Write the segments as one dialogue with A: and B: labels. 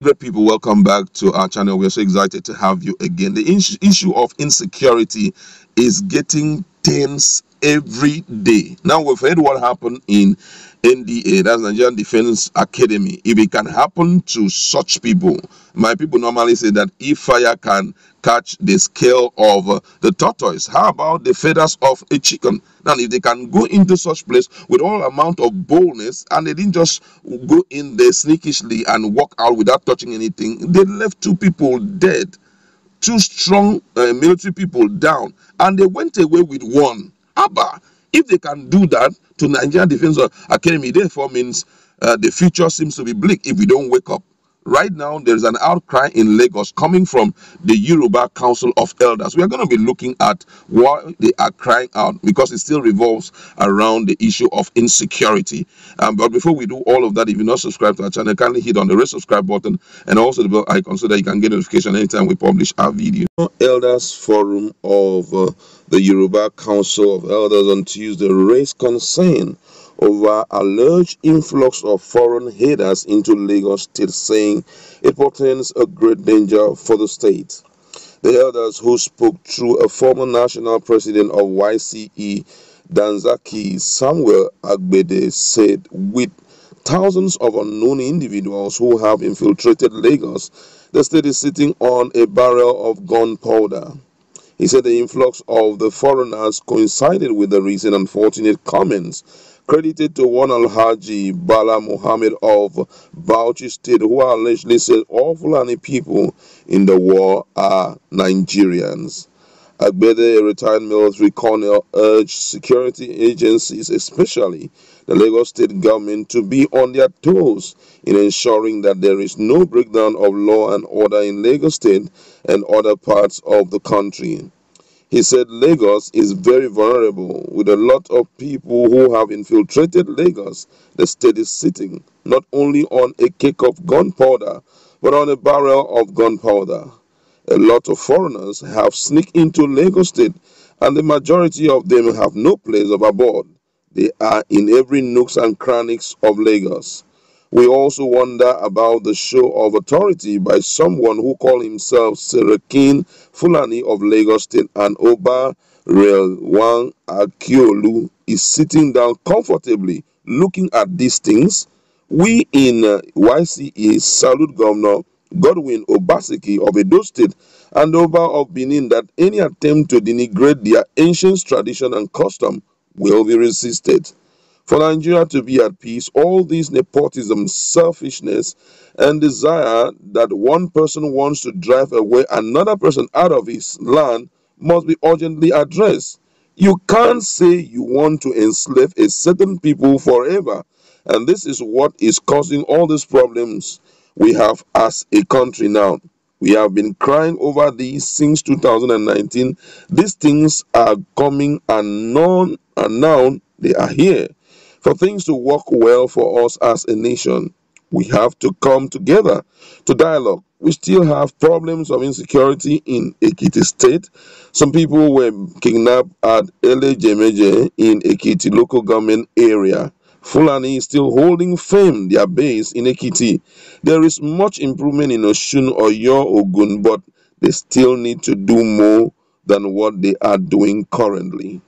A: Great people, welcome back to our channel. We're so excited to have you again. The issue of insecurity is getting tense every day. Now, we've heard what happened in NDA, that's Nigerian Defense Academy. If it can happen to such people, my people normally say that if fire can catch the scale of the tortoise, how about the feathers of a chicken? Now, if they can go into such place with all amount of boldness, and they didn't just go in there sneakishly and walk out without touching anything, they left two people dead, two strong military people down, and they went away with one. Abba, if they can do that to Nigerian Defense Academy, therefore means the future seems to be bleak if we don't wake up. Right now, there's an outcry in Lagos coming from the Yoruba Council of Elders. We are going to be looking at why they are crying out, because it still revolves around the issue of insecurity. But before we do all of that, if you're not subscribed to our channel, kindly hit on the red subscribe button and also the bell icon so that you can get notification anytime we publish our video. Elders Forum of the Yoruba Council of Elders on Tuesday raised concern over alleged influx of foreign headers into Lagos State, saying it portends a great danger for the state. The elders, who spoke through a former national president of YCE, Danzaki Samuel Agbede, said with thousands of unknown individuals who have infiltrated Lagos, the state is sitting on a barrel of gunpowder. He said the influx of the foreigners coincided with the recent unfortunate comments credited to one Alhaji Bala Muhammad of Bauchi State, who allegedly said all Fulani people in the war are Nigerians. Agbede, a retired military colonel, urged security agencies, especially the Lagos State government, to be on their toes in ensuring that there is no breakdown of law and order in Lagos State and other parts of the country. He said Lagos is very vulnerable, with a lot of people who have infiltrated Lagos. The state is sitting not only on a cake of gunpowder, but on a barrel of gunpowder. A lot of foreigners have sneaked into Lagos State, and the majority of them have no place of abode. They are in every nooks and crannies of Lagos. We also wonder about the show of authority by someone who calls himself Serakin Fulani of Lagos State, and Oba Relwan Akiolu is sitting down comfortably looking at these things. We in YCE salute Governor Godwin Obaseki of Edo State and Oba of Benin that any attempt to denigrate their ancient tradition and custom will be resisted. For Nigeria to be at peace, all this nepotism, selfishness, and desire that one person wants to drive away another person out of his land must be urgently addressed. You can't say you want to enslave a certain people forever, and this is what is causing all these problems we have as a country now. We have been crying over these since 2019. These things are coming, and now they are here. For things to work well for us as a nation, we have to come together to dialogue. We still have problems of insecurity in Ekiti State. Some people were kidnapped at Elejemeje in Ekiti local government area. Fulani is still holding firm their base in Ekiti. There is much improvement in Osun, Oyo, Ogun, but they still need to do more than what they are doing currently.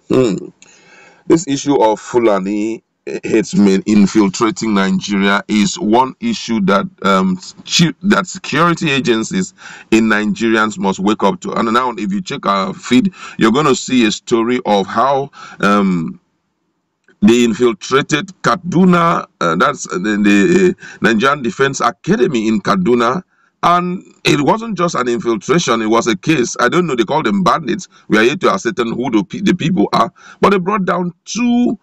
A: This issue of Fulani headsmen infiltrating Nigeria is one issue that that security agencies in Nigerians must wake up to. And now, if you check our feed, you're going to see a story of how they infiltrated Kaduna. That's the Nigerian Defense Academy in Kaduna. And it wasn't just an infiltration, it was a case. I don't know, they call them bandits. We are here to ascertain who the people are. But they brought down two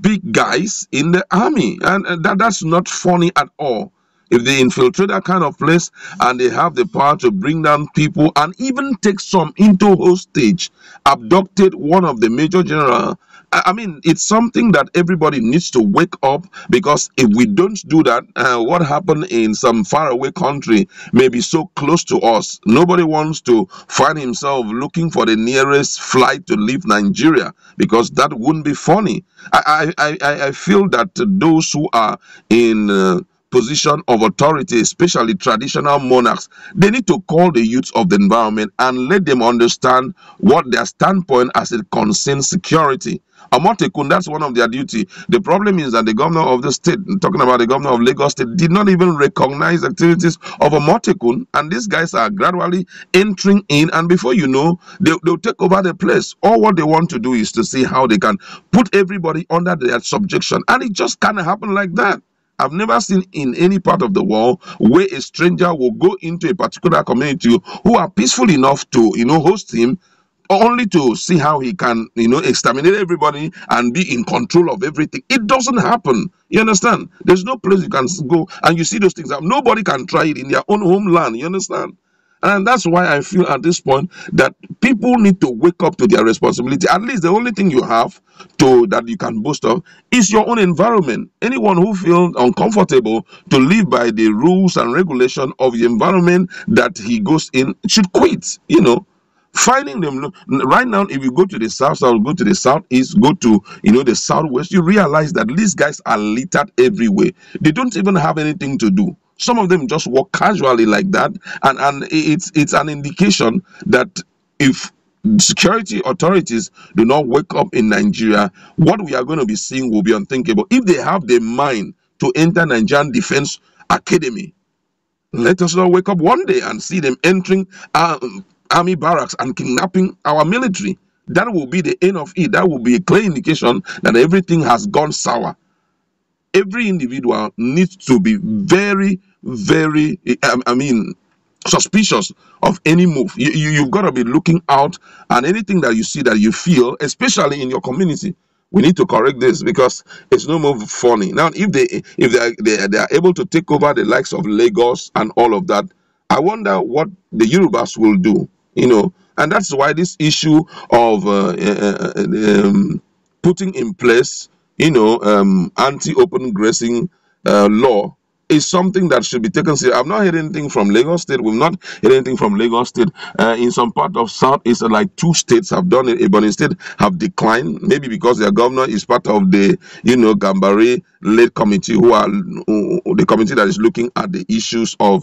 A: big guys in the army, and that's not funny at all. If they infiltrate that kind of place and they have the power to bring down people and even take some into hostage, abducted one of the major general, I mean, it's something that everybody needs to wake up, because if we don't do that, what happened in some faraway country may be so close to us. Nobody wants to find himself looking for the nearest flight to leave Nigeria, because that wouldn't be funny. I feel that those who are in position of authority, especially traditional monarchs, they need to call the youths of the environment and let them understand what their standpoint as it concerns security. Amotekun, that's one of their duty. The problem is that the governor of the state, talking about the governor of Lagos State, did not even recognize activities of Amotekun, and these guys are gradually entering in, and before you know, they'll take over the place. All what they want to do is to see how they can put everybody under their subjection, and it just can't happen like that. I've never seen in any part of the world where a stranger will go into a particular community who are peaceful enough to, host him, only to see how he can, exterminate everybody and be in control of everything. It doesn't happen. You understand? There's no place you can go and you see those things. Nobody can try it in their own homeland. You understand? And that's why I feel at this point that people need to wake up to their responsibility. At least the only thing you have that you can boast of is your own environment. Anyone who feels uncomfortable to live by the rules and regulation of the environment that he goes in should quit, Finding them right now, if you go to the south, go to the southeast, go to the southwest, you realize that these guys are littered everywhere. They don't even have anything to do. Some of them just walk casually like that, and it's an indication that if security authorities do not wake up in Nigeria, what we are going to be seeing will be unthinkable. If they have the mind to enter Nigerian Defense Academy, let us not wake up one day and see them entering army barracks and kidnapping our military. That will be the end of it. That will be a clear indication that everything has gone sour. Every individual needs to be very, very, suspicious of any move. You've got to be looking out, and anything that you see that you feel, especially in your community, we need to correct this because it's no more funny. Now, if they are able to take over the likes of Lagos and all of that, I wonder what the Yorubas will do, and that's why this issue of putting in place, anti-open grazing law is something that should be taken seriously. I've not heard anything from Lagos State. We've not heard anything from Lagos State. In some part of South, it's like 2 states have done it. Ebonyi State have declined, maybe because their governor is part of the, Gambari-led committee, the committee that is looking at the issues of,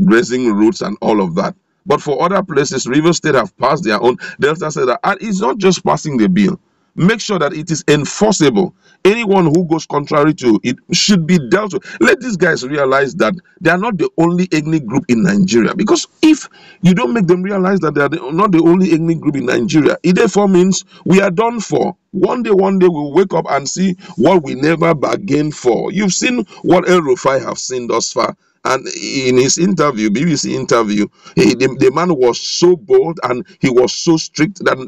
A: grazing routes and all of that. But for other places, River State have passed their own. Delta said that, and it's not just passing the bill. Make sure that it is enforceable. Anyone who goes contrary to it should be dealt with. Let these guys realize that they are not the only ethnic group in Nigeria. Because if you don't make them realize that they are not the only ethnic group in Nigeria, it therefore means we are done for. One day we'll wake up and see what we never bargained for. You've seen what El Rufai have seen thus far. And in his interview, BBC interview, the man was so bold and he was so strict that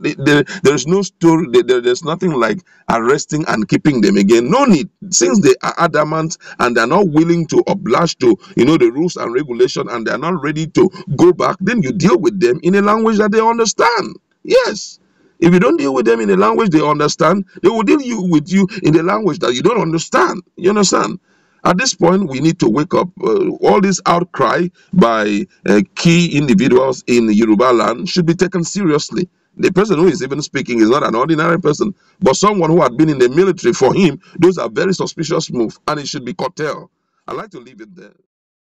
A: there's no story, there's nothing like arresting and keeping them again. No need. Since they are adamant and they're not willing to oblige to, the rules and regulation, and they're not ready to go back, then you deal with them in a language that they understand. Yes. If you don't deal with them in a language they understand, they will deal with you in a language that you don't understand. You understand? At this point, we need to wake up. All this outcry by key individuals in Yoruba land should be taken seriously. The person who is even speaking is not an ordinary person, but someone who had been in the military. For him, those are very suspicious moves, and it should be curtailed. I'd like to leave it there.